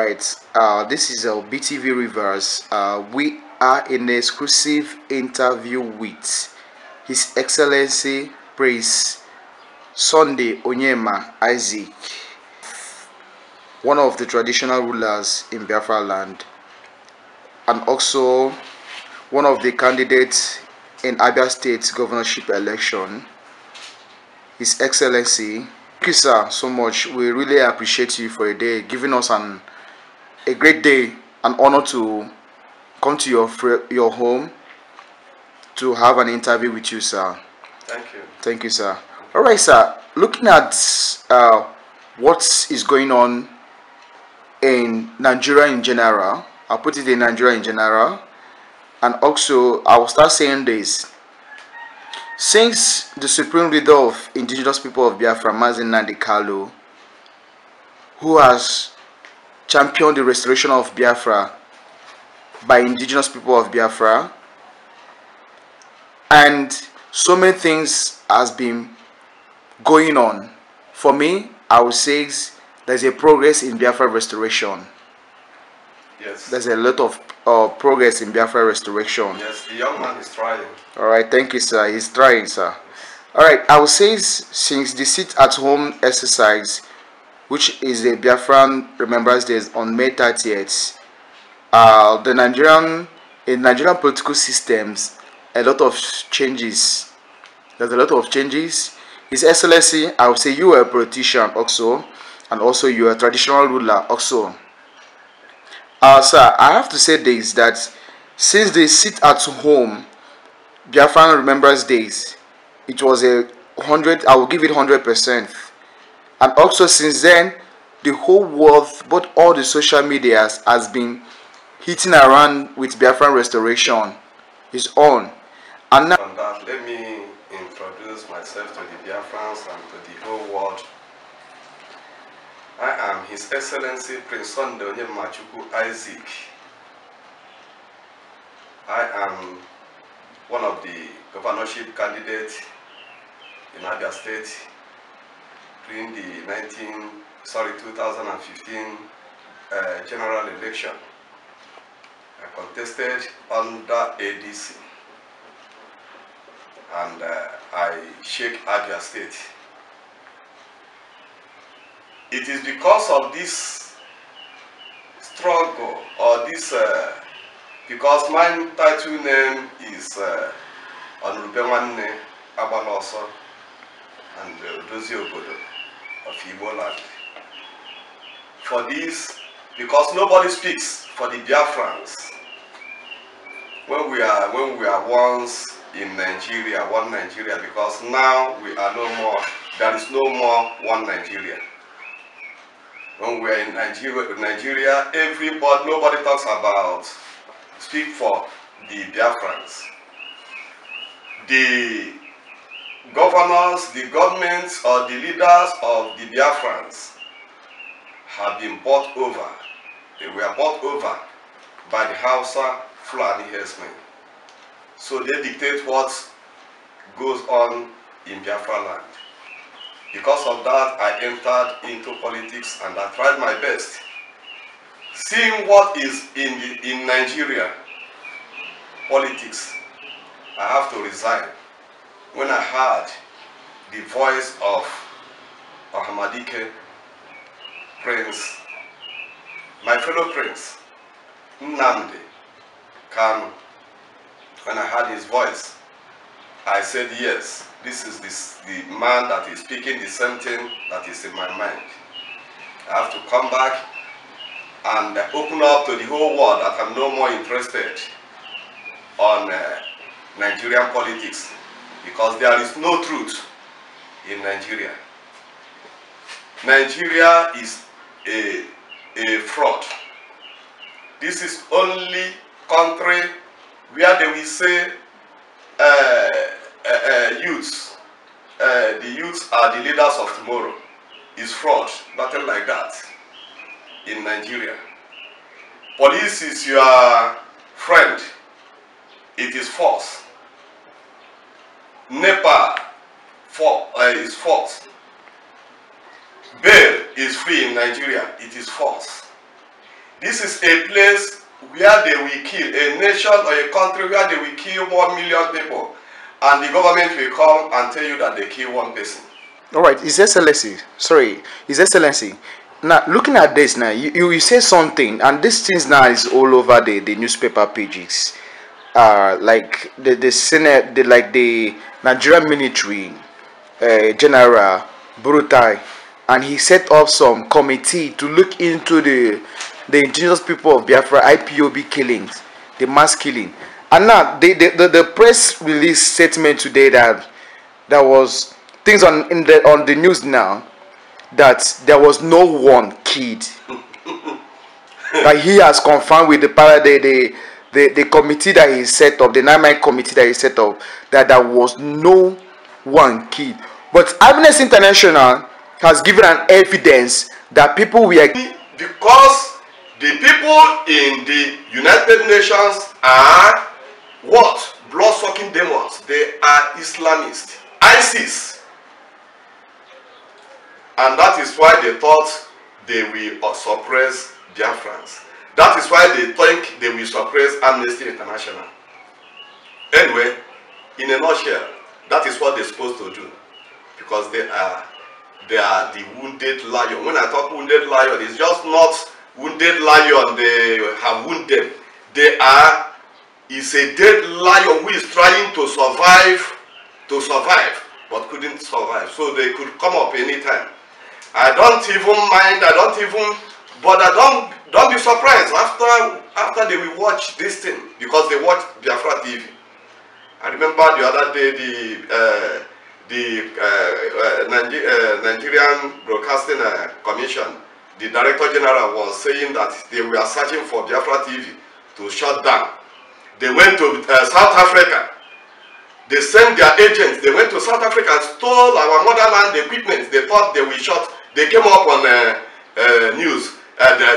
right, this is a BTV Reverse. We are in an exclusive interview with His Excellency Prince Sunday Onyema Isaac, one of the traditional rulers in Biafra land, and also one of the candidates in Abia State governorship election. His Excellency, thank you, sir, so much. We really appreciate you for a day, giving us a great day, an honor to come to your home to have an interview with you, sir. Thank you. Thank you, sir. All right, sir. Looking at what is going on in Nigeria in general, I'll put it in Nigeria in general, and also I will start saying this. Since the supreme leader of indigenous people of Biafra, Mazi Nnamdi Kanu, who has championed the restoration of Biafra by indigenous people of Biafra, and so many things has been going on. For me, I would say there's a progress in Biafra restoration. Yes. There's a lot of progress in Biafra restoration. Yes, the young man is trying. All right, thank you, sir. He's trying, sir. All right, I would say since the sit-at-home exercise, which is the Biafran Remembrance Days on May 30th, in Nigerian political systems, a lot of changes. There's a lot of changes. His Excellency, I would say you are a politician also, and also you are a traditional ruler also. Sir, I have to say this, that since they sit at home Biafran Remembrance Days, it was a 100, I will give it 100%. And also since then, the whole world, both all the social medias has been hitting around with Biafran restoration is on. And now, on that, let me introduce myself to the Biafrans and to the whole world. I am His Excellency Prince Sunday Onyema Isaac. I am one of the governorship candidates in Abia State during the 2015 general election. I contested under ADC, and I shake Abia State. It is because of this struggle, or this, because my title name is Honorable Abaloso and Dozie Obodo of Igbo land. For this, because nobody speaks for the Biafrans. When we are once in Nigeria, one Nigeria, because now we are no more, there is no more one Nigeria. When we are in Nigeria, nobody talks about, speak for the Biafrans. The governors, the governments, or the leaders of the Biafrans have been bought over. They were bought over by the Hausa Fulani herdsmen. So they dictate what goes on in Biafra land. Because of that, I entered into politics and I tried my best. Seeing what is in Nigeria politics, I have to resign. When I heard the voice of Ahmadike Prince, my fellow Prince, Nnamdi Kanu, when I heard his voice, I said, yes, this is the man that is speaking the same thing that is in my mind. I have to come back and open up to the whole world that I'm no more interested on Nigerian politics, because there is no truth in Nigeria. Nigeria is a fraud. This is only country where they will say youths, the youths are the leaders of tomorrow. Is fraud, nothing like that in Nigeria. Police is your friend, it is false. NEPA is false. Bail is free in Nigeria, it is false. This is a place where they will kill, a nation or a country where they will kill 1 million people, and the government will come and tell you that they kill one person. All right, His Excellency. Sorry, His Excellency. Now, looking at this now, you say something, and this things now is all over the newspaper pages. Like the Senate, the Nigerian military general Burutai, and he set up some committee to look into the indigenous people of Biafra IPOB killings, the mass killing. And now the press release statement today that there was things on the news now that there was no one killed. That he has confirmed with the committee that he set up, the 9-man committee that he set up, that there was no one killed. But Amnesty International has given an evidence that people were, because the people in the United Nations are what? Blood-sucking demons. They are Islamists, ISIS. And that is why they thought they will suppress Biafrans. That is why they think they will suppress Amnesty International. Anyway, in a nutshell, that is what they're supposed to do. Because they are the wounded lion. When I talk wounded lion, it's just not wounded lion they have wounded. It's a dead lion who is trying to survive, but couldn't survive. So they could come up anytime. I don't even mind, I don't even bother. Don't be surprised after they will watch this thing, because they watch Biafra TV. I remember the other day the Nigerian Broadcasting Commission, the Director General was saying that they were searching for Biafra TV to shut down. They went to South Africa. They sent their agents. They went to South Africa and stole our motherland equipment. They thought they will shut. They came up on news.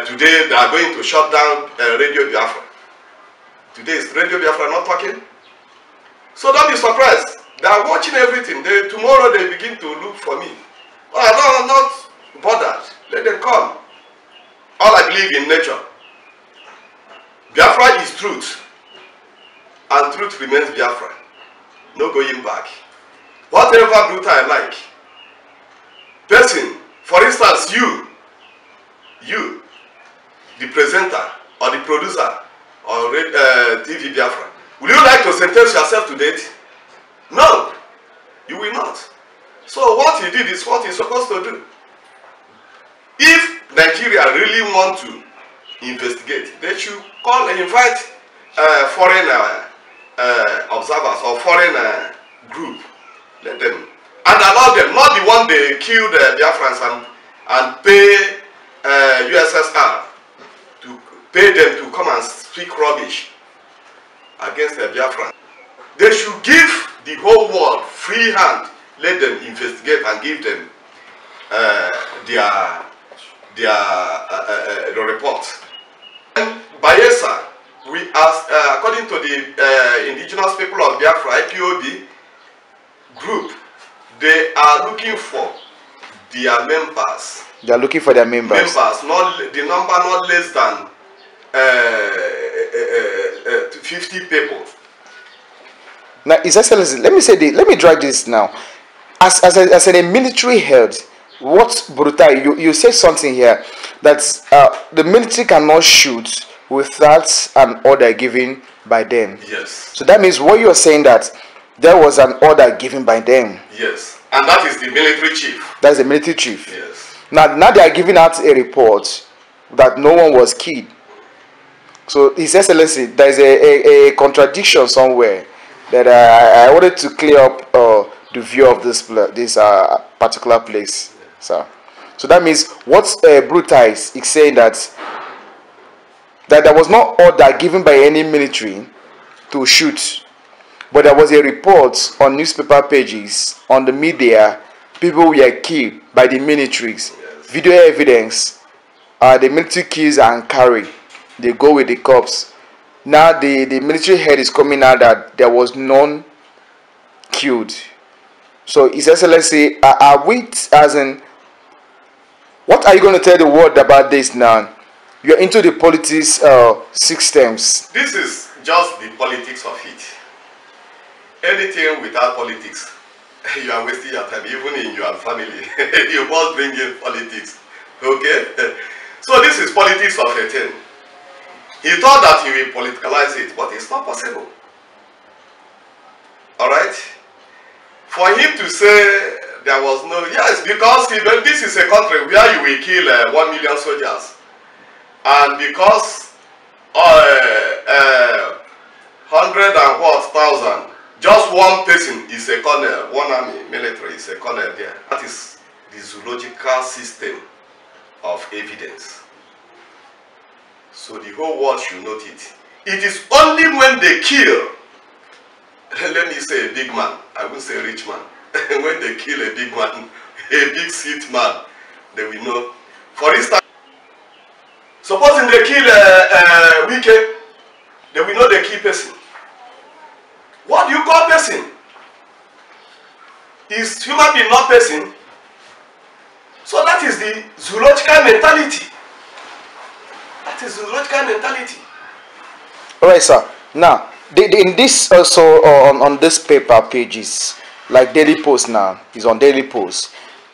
Today they are going to shut down Radio Biafra. Today is Radio Biafra not talking. So don't be surprised. They are watching everything. Tomorrow they begin to look for me. I'm not bothered. Let them come. All I believe in nature. Biafra is truth. And truth remains Biafra. No going back. Whatever brute I like. Person, for instance, you, the presenter or the producer or TV Biafra, will you like to sentence yourself to death? No, you will not. So what he did is what he's supposed to do. If Nigeria really want to investigate, they should invite foreign observers or foreign group. Let them, and allow them, not the one they killed Biafrans and pay USSR to pay them to come and speak rubbish against the Biafrans. They should give the whole world free hand. Let them investigate and give them their report. And Bayelsa, according to the indigenous people of Biafra, IPOB group, they are looking for their members. They are looking for their members. Not the number not less than 50 people. Now, His Excellency, let me drag this now. As a military head, what Burutai, you said something here that the military cannot shoot without an order given by them. Yes. So that means what you are saying, that there was an order given by them. Yes. And that is the military chief. That is the military chief. Yes. Now they are giving out a report that no one was killed. So, His Excellency, there is a contradiction somewhere that I wanted to clear up the view of this particular place, sir. So that means what Brutai is saying, that there was no order given by any military to shoot, but there was a report on newspaper pages, on the media, people were killed by the militaries. Yes. Video evidence, the military kills and carry. They go with the cops. Now the military head is coming out that there was none killed. So, His Excellency, what are you going to tell the world about this now? you're into the politics systems. This is just the politics of it. Anything without politics, you are wasting your time, even in your family. You must bring in politics. Okay? So this is politics of a thing. He thought that he will politicalize it, but it's not possible. Alright? For him to say there was no... Yes, because this is a country where you will kill 1 million soldiers. And because 100 and what thousand, just one person is a colonel, one army, military is a colonel there. That is the zoological system of evidence. So the whole world should note it. It is only when they kill, let me say a big man, I won't say rich man, when they kill a big man, a big seat man, they will know. For instance, supposing they kill a wicked, they will know the key person. What do you call person? Is human being not person? So that is the zoological mentality. That is zoological mentality. Alright, sir. Now, in this also on this paper pages, like Daily Post now is on Daily Post,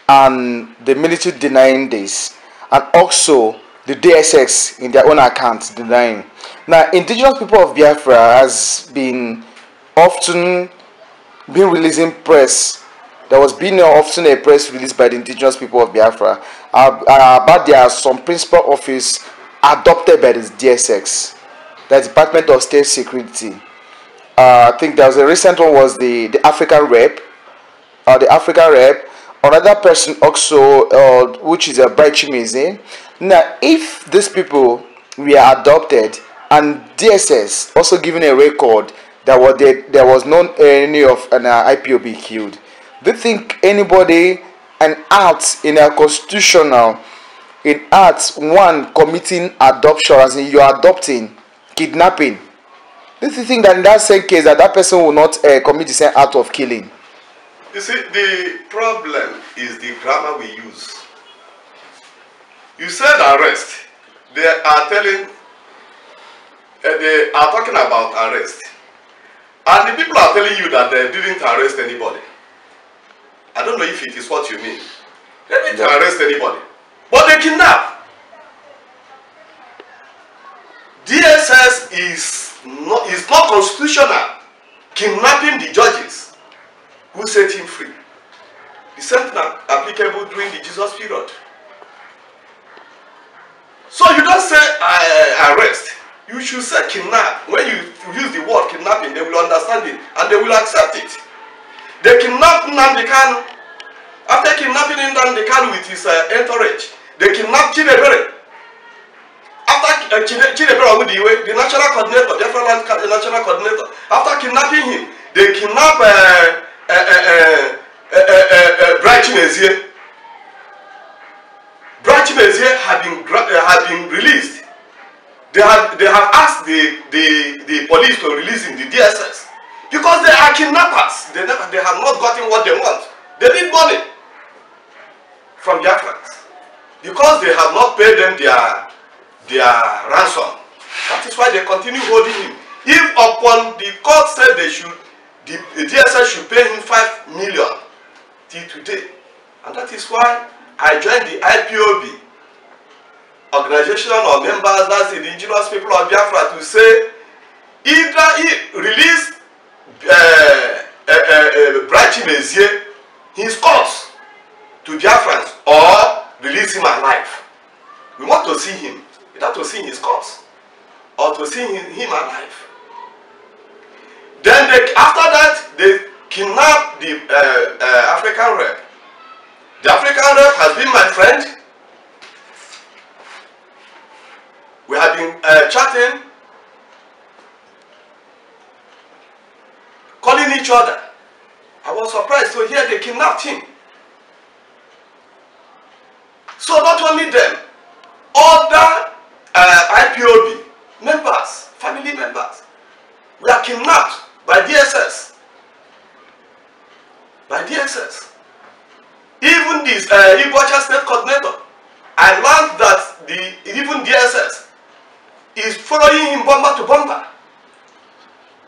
and the military denying this, and also the DSS in their own accounts denying. Now, indigenous people of Biafra has been often been releasing press. There was been often a press release by the indigenous people of Biafra about their some principal office adopted by the DSS, the Department of State Security. I think there was a recent one was the African rep, Another person also, which is a Bright Chimizi. Now, if these people were adopted and DSS also given a record that there was no any of an IPOB killed, do you think anybody an act in a constitutional in acts one committing adoption, as in you are adopting kidnapping, do you think that in that same case that person will not commit the same act of killing? You see, the problem is the grammar we use. You said arrest. They are telling, they are talking about arrest. And the people are telling you that they didn't arrest anybody. I don't know if it is what you mean. They didn't arrest anybody. But they kidnap. DSS is not constitutional. Kidnapping the judges who set him free. The same thing applicable during the Jesus period. So you don't say arrest. You should say kidnap. When you use the word kidnapping, they will understand it and they will accept it. They kidnapped Nnamdi Kanu. After kidnapping Nnamdi Kanu with his entourage, they kidnapped Chidebere. After Chidebere Ogudiwe, the national coordinator, Biafra Land national coordinator, after kidnapping him, they kidnapped Bright Chimizi. Bright Chimizi had been released. They have asked the police to release him, the DSS, because they are kidnappers. They have not gotten what they want. They need money from Biafrans because they have not paid them their ransom. That is why they continue holding him. If upon the court said the DSS should pay him 5 million till today, and that is why I joined the IPOB organization or members, that's the indigenous people of Biafra, to say either he release Bright Chimizi his cause to Biafrans or release him alive. We want to see him, either to see his cause or to see him alive. Then after that, they kidnapped the African rep. The African rep has been my friend. We have been chatting, calling each other. I was surprised to hear they kidnapped him. So not only them, other IPOB members, family members, were kidnapped by DSS. By DSS. Even this Ibocha state coordinator, I learned that even DSS is following him bumper to bumper.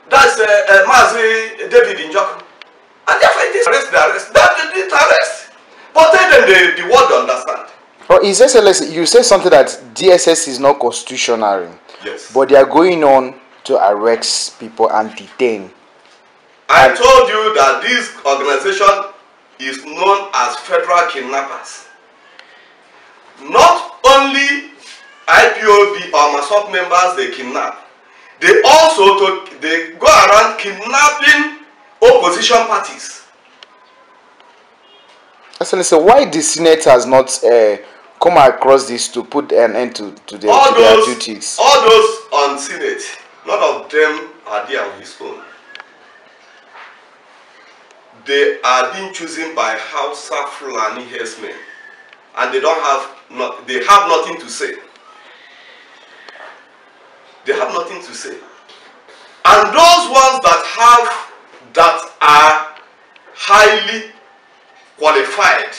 That's Mazi David Njoku. And therefore it is arrest. That is arrest. But then the world understand. Well, His Excellency, you said something that DSS is not constitutional. Yes. But they are going on to arrest people and detain. I told you that this organization is known as federal kidnappers. Not only IPOB or MASOP members they kidnap, they also they go around kidnapping opposition parties. Excellency, why the Senate has not come across this to put an end to their duties? All those on Senate, none of them are there on his own. They are being chosen by Hausa Fulani herdsmen, and they have nothing to say. They have nothing to say. And those ones that are highly qualified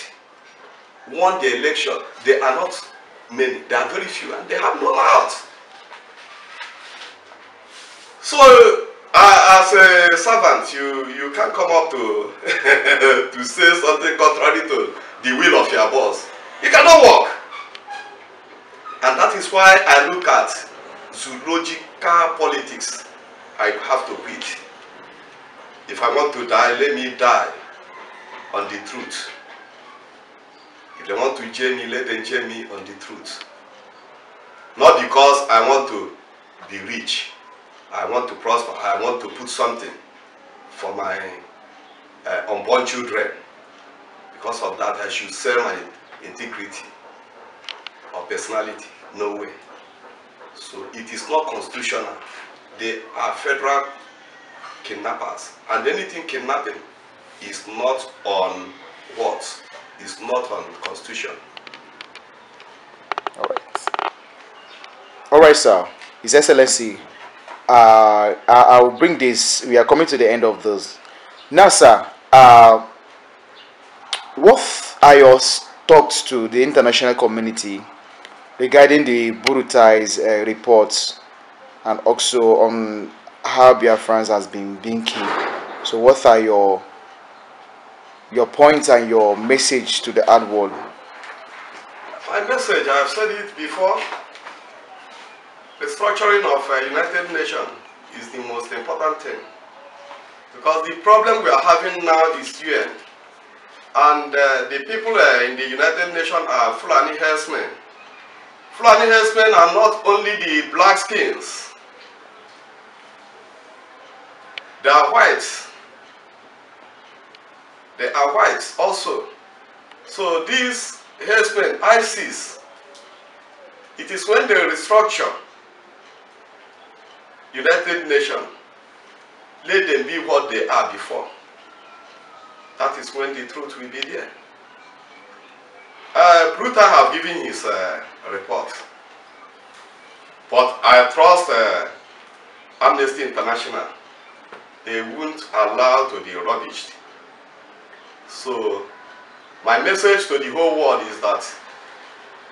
won the election. They are not many. They are very few, and they have no mouth. So, as a servant, you can't come up to to say something contrary to the will of your boss. You cannot walk. And that is why I look at zoological politics. I have to quit. If I want to die, let me die on the truth. If they want to jail me, let them jail me on the truth. Not because I want to be rich. I want to prosper. I want to put something for my unborn children. Because of that, I should sell my integrity or personality. No way. So it is not constitutional. They are federal kidnappers. And anything kidnapping is not on what? It's not on constitution. All right, sir. His Excellency, I will bring this. We are coming to the end of this. Now, sir, what are your thoughts to the international community regarding the Burutai's reports and also on how Biafrans has been being killed? So what are your points and your message to the hard world? My message, I have said it before. The structuring of United Nations is the most important thing. Because the problem we are having now is UN. And the people in the United Nations are Fulani herdsmen. Fulani herdsmen are not only the black skins. They are whites. They are whites also. So these herdsmen, ISIS, it is when they restructure United Nations, let them be what they are before. That is when the truth will be there. Bruta have given his report, but I trust Amnesty International. They won't allow to be rubbished. So my message to the whole world is that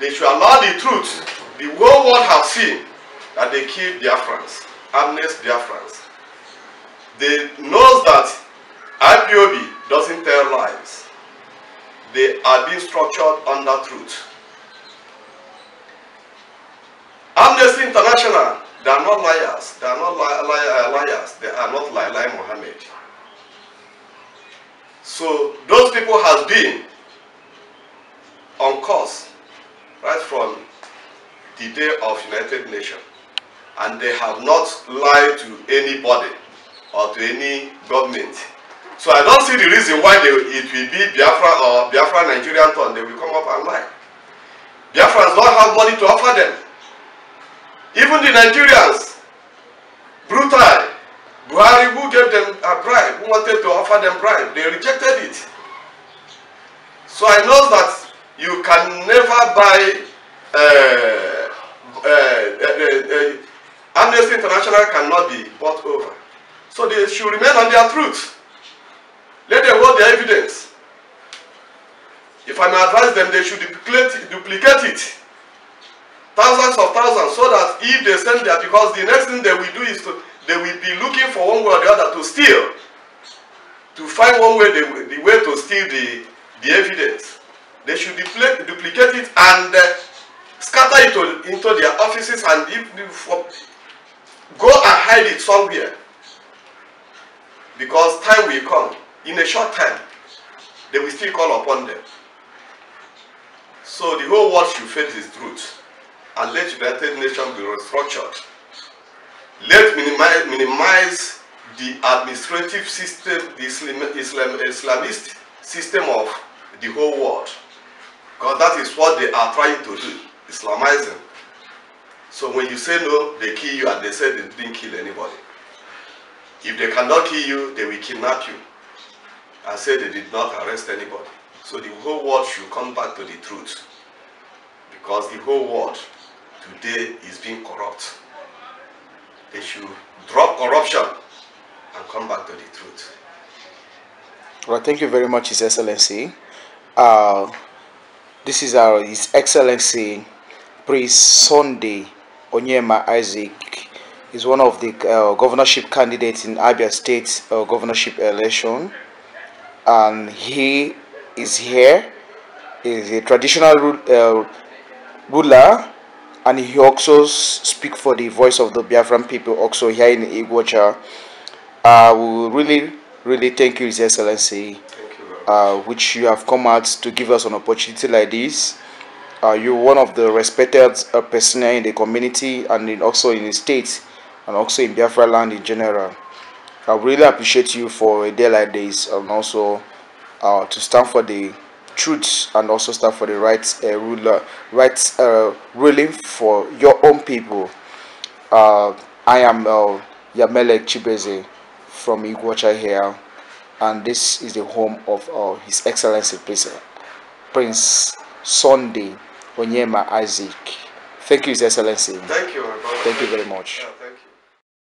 they should allow the truth. The whole world have seen that they killed Biafrans, amnesty Biafrans. They know that IPOB doesn't tell lies. They are being structured under truth. Amnesty International, they are not liars. They are not liars. They are not Lai Mohammed. So those people have been on course right from the day of United Nations, and they have not lied to anybody or to any government. So I don't see the reason why it will be Biafra or Biafra Nigerian turn. They will come up and lie. Biafrans don't have money to offer them. Even the Nigerians, brutal, Buhari, who gave them a bribe, who wanted to offer them bribe, they rejected it. So I know that you can never buy, Amnesty International cannot be bought over. So they should remain on their truth. Let them hold their evidence. If I may advise them, they should duplicate it. thousands of thousands, so that if they send there, because the next thing they will do is they will be looking for one way or the other to steal, to find one way, the way to steal the evidence. They should duplicate it and scatter it into their offices, and go and hide it somewhere. Because time will come, in a short time, they will still call upon them. So the whole world should face this truth, and let United Nations be restructured. Let minimize the administrative system, the Islamist system of the whole world, because that is what they are trying to do, Islamizing. So when you say no, they kill you, and they say they didn't kill anybody. If they cannot kill you, they will kidnap you and say they did not arrest anybody. So the whole world should come back to the truth, because the whole world today is being corrupt. They should drop corruption and come back to the truth. Well, thank you very much, His Excellency. This is His Excellency Prince Sunday Onyema Isaac. Is one of the governorship candidates in Abia State governorship election, and he is here. He is a traditional ruler, and he also speaks for the voice of the Biafran people also here in Iguacha. We really thank you, His Excellency, which you have come out to give us an opportunity like this. You're one of the respected personnel in the community and also in the state, and also in Biafra land in general. I really appreciate you for a day like this, and also to stand for the truth, and also stand for the ruling for your own people. I am Yamelek Chibeze from Iguacha here, and this is the home of His Excellency Prince Sunday Onyema Isaac. Thank you, His Excellency. Thank you, my brother. Thank you very much. Yeah,